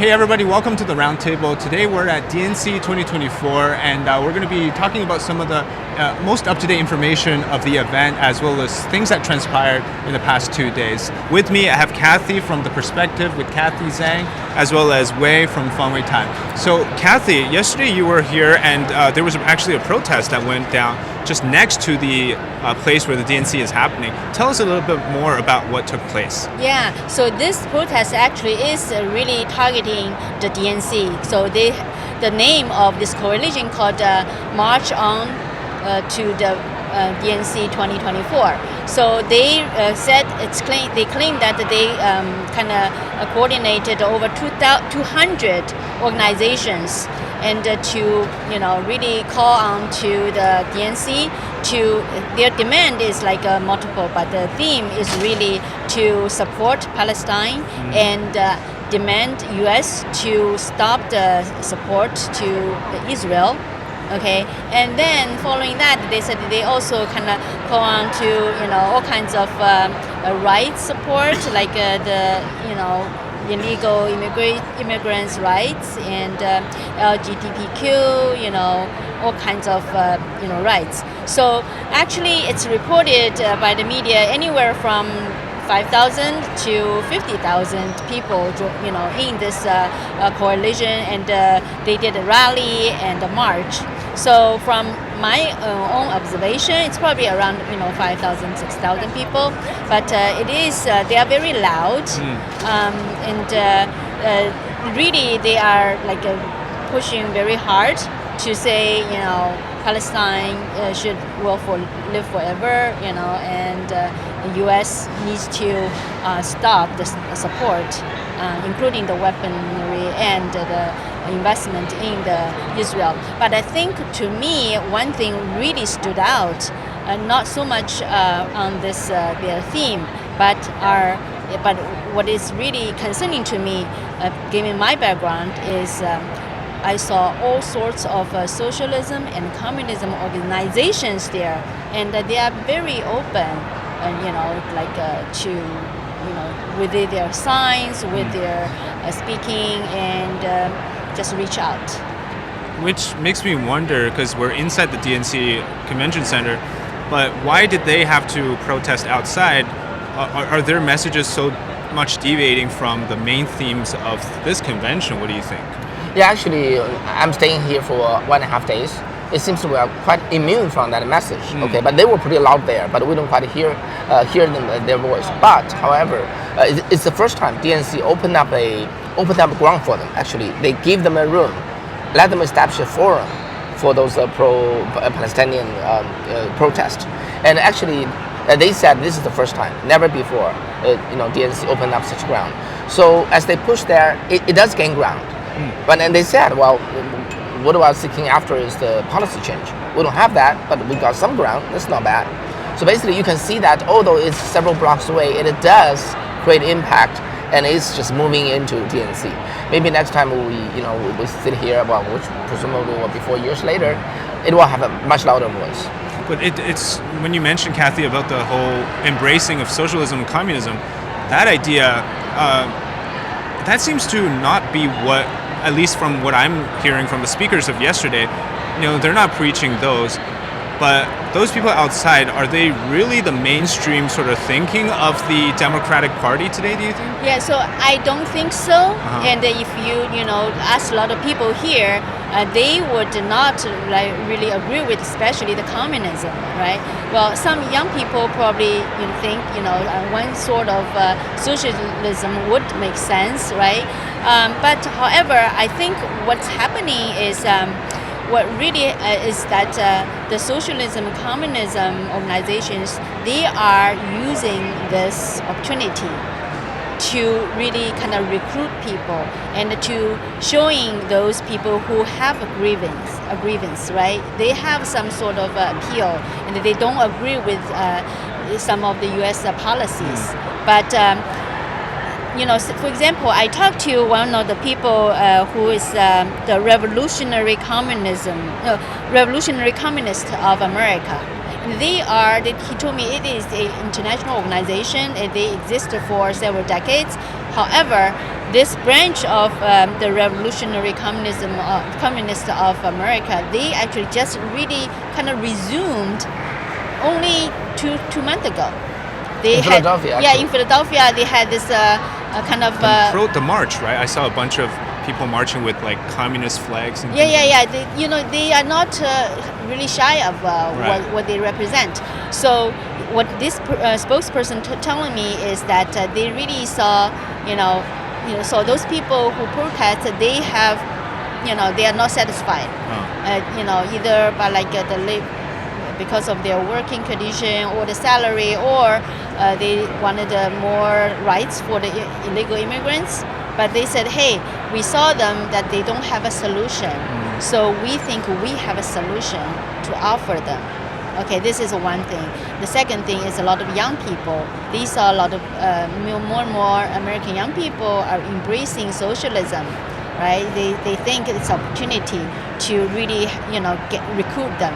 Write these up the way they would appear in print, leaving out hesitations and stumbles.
Hey everybody, welcome to the Roundtable. Today we're at DNC 2024 and we're going to be talking about some of the most up-to-date information of the event as well as things that transpired in the past 2 days. With me I have Kathy from The Perspective with Kathy Zhang as well as Wei from Fangwei Time. So Kathy, yesterday you were here and there was actually a protest that went down just next to the place where the DNC is happening. Tell us a little bit more about what took place. Yeah, so this protest actually is really targeting the DNC. So the name of this coalition called March On to the DNC 2024. So they they claim that they kind of coordinated over 200 organizations and to really call on to the DNC to their demand is like multiple, but the theme is really to support Palestine and demand U.S. to stop the support to Israel. Okay, and then following that, they said they also kind of go on to all kinds of rights support, like the illegal immigrants' rights and LGBTQ, all kinds of rights. So actually, it's reported by the media anywhere from 5,000 to 50,000 people, in this coalition, and they did a rally and a march. So from my own observation, it's probably around 5,000, 6,000 people, but they are very loud, and really they are like pushing very hard to say Palestine should live forever, and the U.S. needs to stop the support, including the weaponry and the investment in Israel. But I think to me, one thing really stood out, not so much on this their theme, but what is really concerning to me, given my background, is I saw all sorts of socialism and communism organizations there, and they are very open, with their signs, with their speaking, and just reach out. Which makes me wonder, because we're inside the DNC Convention Center, but why did they have to protest outside? Are their messages so much deviating from the main themes of this convention? What do you think? Yeah, actually, I'm staying here for 1.5 days. It seems we are quite immune from that message. Okay, but they were pretty loud there, but we don't quite hear their voice. But however, it's the first time DNC opened up ground for them. Actually, they gave them a room, let them establish a forum for those pro-Palestinian protests. And actually, they said this is the first time, never before, DNC opened up such ground. So as they push there, it does gain ground. But then they said, well, what we are seeking after is the policy change. We don't have that, but we got some ground. That's not bad. So basically, you can see that although it's several blocks away, it does create impact, and it's just moving into DNC. Maybe next time we sit here, which presumably will be 4 years later, it will have a much louder voice. But it's when you mentioned, Kathy, about the whole embracing of socialism and communism, that idea, that seems to not be what, at least from what I'm hearing from the speakers of yesterday, they're not preaching those. But those people outside, are they really the mainstream sort of thinking of the Democratic Party today, do you think? Yeah, so I don't think so. And if you ask a lot of people here, they would not really agree with, especially the communism, right? Well, some young people probably think one sort of socialism would make sense, right? But however, I think what's happening is what really is that the socialism and communism organizations, they are using this opportunity to really kind of recruit people and to showing those people who have a grievance, right? They have some sort of appeal and they don't agree with some of the U.S. policies. But for example, I talked to one of the people who is the revolutionary communist of America. He told me it is an international organization. They existed for several decades, However, this branch of the revolutionary communists of America, they actually just really kind of resumed only two months ago. They in Philadelphia. Yeah, in Philadelphia, they had this kind of the march, right? I saw a bunch of people marching with like communist flags. And yeah. They are not really shy of what they represent. So what this spokesperson telling me is that they really saw, so those people who protest, they have, they are not satisfied. Either by because of their working condition or the salary, or they wanted more rights for the illegal immigrants. But they said, hey, we saw them that they don't have a solution. So we think we have a solution to offer them. Okay, this is one thing. The second thing is a lot of young people. They saw a lot of more and more American young people are embracing socialism, right? They think it's an opportunity to really, recruit them.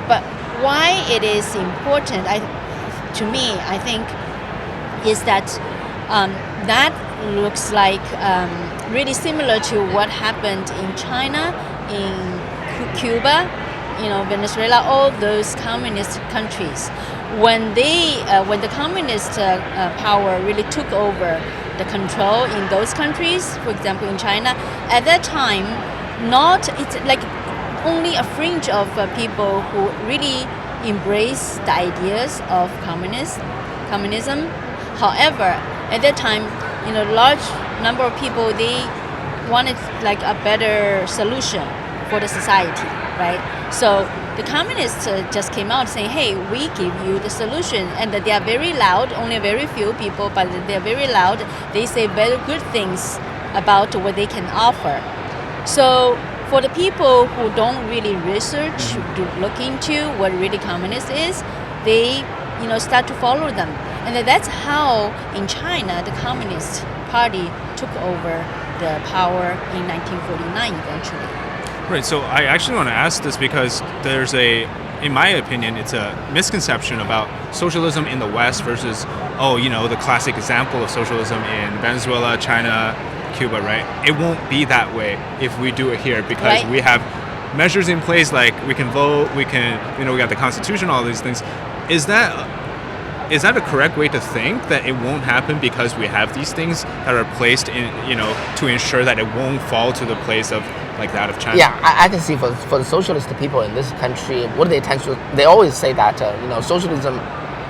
But why it is important, to me, I think, is that that looks like really similar to what happened in China, in Cuba, Venezuela, all those communist countries. When the communist power really took over the control in those countries, for example in China, at that time, it's like only a fringe of people who really embrace the ideas of communism. However, at that time, large number of people, they wanted like a better solution for the society, right? So the communists just came out saying, hey, we give you the solution. And they are very loud, only very few people, but they're very loud. They say very good things about what they can offer. So for the people who don't really research, look into what really communist is, they start to follow them. And that's how in China the Communist Party took over the power in 1949 eventually. Right, so I actually want to ask this because in my opinion, it's a misconception about socialism in the West versus, the classic example of socialism in Venezuela, China, Cuba, right? It won't be that way if we do it here because we have measures in place like we can vote, we got the Constitution, all these things. Is that a correct way to think that it won't happen because we have these things that are placed in, to ensure that it won't fall to the place of like that of China? Yeah, I can see for the socialist people in this country, what they tend to, they always say that, socialism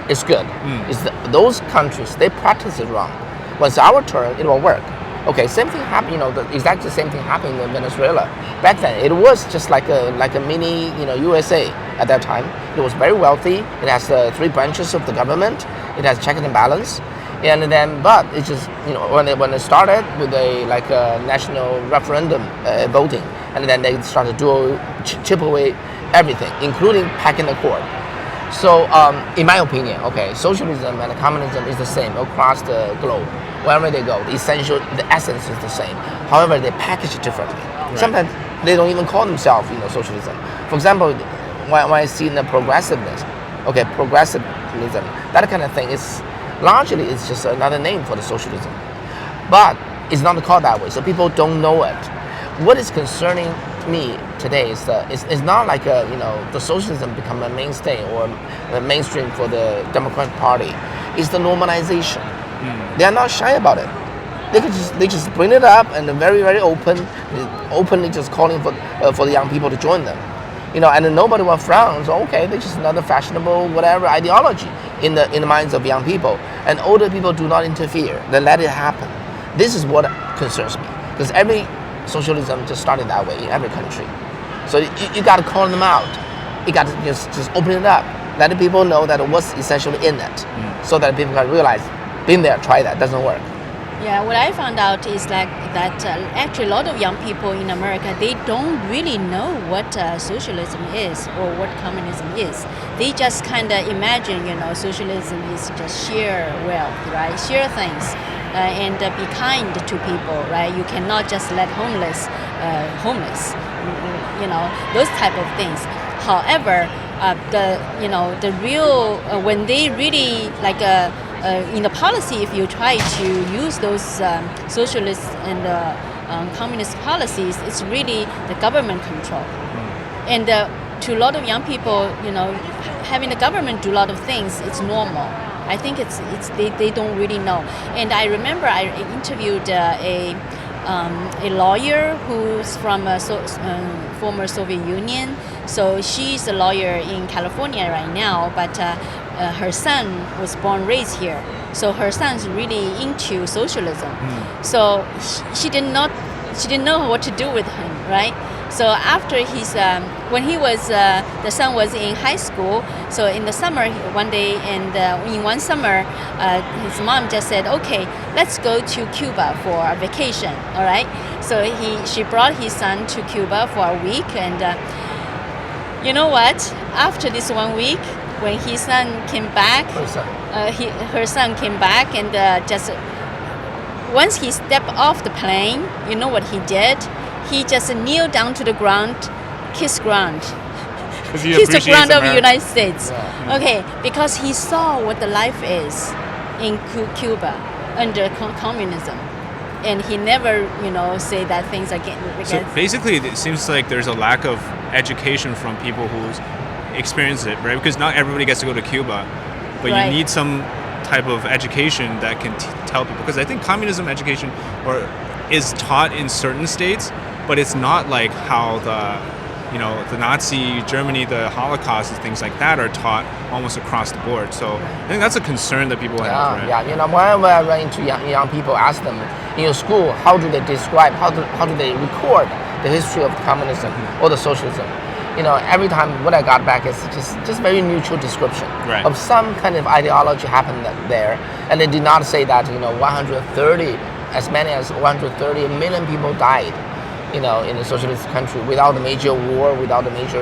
is good. It's those countries, they practice it wrong. When it's our turn, it will work. Okay, same thing happened, exactly the same thing happened in Venezuela. Back then, it was just like a mini, USA at that time. It was very wealthy. It has 3 branches of the government. It has check and balance. And then, but it's just, when it started with a national referendum voting, and then they started to chip away everything, including packing the cord. So, in my opinion, socialism and communism is the same across the globe. Wherever they go, the essence is the same. However, they package it differently. Right. Sometimes they don't even call themselves, socialism. For example, when I see the progressiveness, progressivism, that kind of thing is largely it's just another name for the socialism, but it's not called that way. So people don't know it. What is concerning me today is it's not like the socialism become a mainstay or a mainstream for the Democratic Party. It's the normalization. They are not shy about it. They just bring it up and they're very, very openly just calling for the young people to join them. And then nobody will frown. So they're just another fashionable whatever ideology in the minds of young people. And older people do not interfere. They let it happen. This is what concerns me, because every socialism just started that way in every country. So you got to call them out. You got to just open it up, letting people know that what's essentially in it, so that people can realize, been there, try that, doesn't work. Yeah, what I found out is that actually a lot of young people in America, they don't really know what socialism is or what communism is. They just kind of imagine, socialism is just share wealth, right? Share things and be kind to people, right? You cannot just let homeless, those type of things. However, the real when they really in the policy, if you try to use those socialist and communist policies, it's really the government control. And to a lot of young people, having the government do a lot of things, it's normal. I think they don't really know. And I remember I interviewed a lawyer who's from former Soviet Union. So she's a lawyer in California right now, but her son was born raised here. So her son's really into socialism. So she didn't know what to do with him, right? So after when the son was in high school, so in the summer, one day, and in one summer, his mom just said, okay, let's go to Cuba for a vacation, all right? So she brought his son to Cuba for a week, and you know what? After this 1 week, when his son came back, her son came back, and just once he stepped off the plane, you know what he did? He just kneeled down to the ground, kissed ground. Kiss the ground of the United States. Yeah. Okay, because he saw what the life is in Cuba under communism. And he never, say that things again. So basically, it seems like there's a lack of education from people who's experienced it, right? Because not everybody gets to go to Cuba, but you need some type of education that can tell people. Because I think communism education is taught in certain states, but it's not like how the Nazi Germany, the Holocaust, and things like that are taught almost across the board. So I think that's a concern that people have. Right? Yeah. Whenever I run into young people, ask them in your school, how do they describe, how do they record the history of communism or the socialism? Every time what I got back is just very neutral description of some kind of ideology happened there, and they did not say that as many as 130 million people died, in a socialist country without a major war, without a major,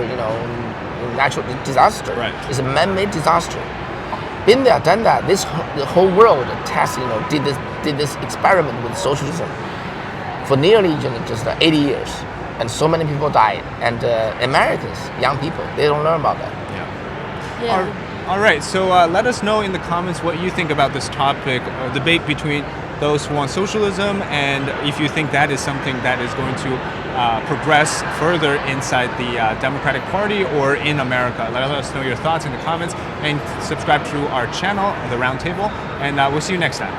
natural disaster. Right. It's a man-made disaster. Been there, done that. The whole world did this experiment with socialism for nearly just 80 years, and so many people died. And Americans, young people, they don't learn about that. Yeah. All right. So let us know in the comments what you think about this topic, debate between those who want socialism, and if you think that is something that is going to progress further inside the Democratic Party or in America. Let us know your thoughts in the comments, and subscribe to our channel, The Roundtable, and we'll see you next time.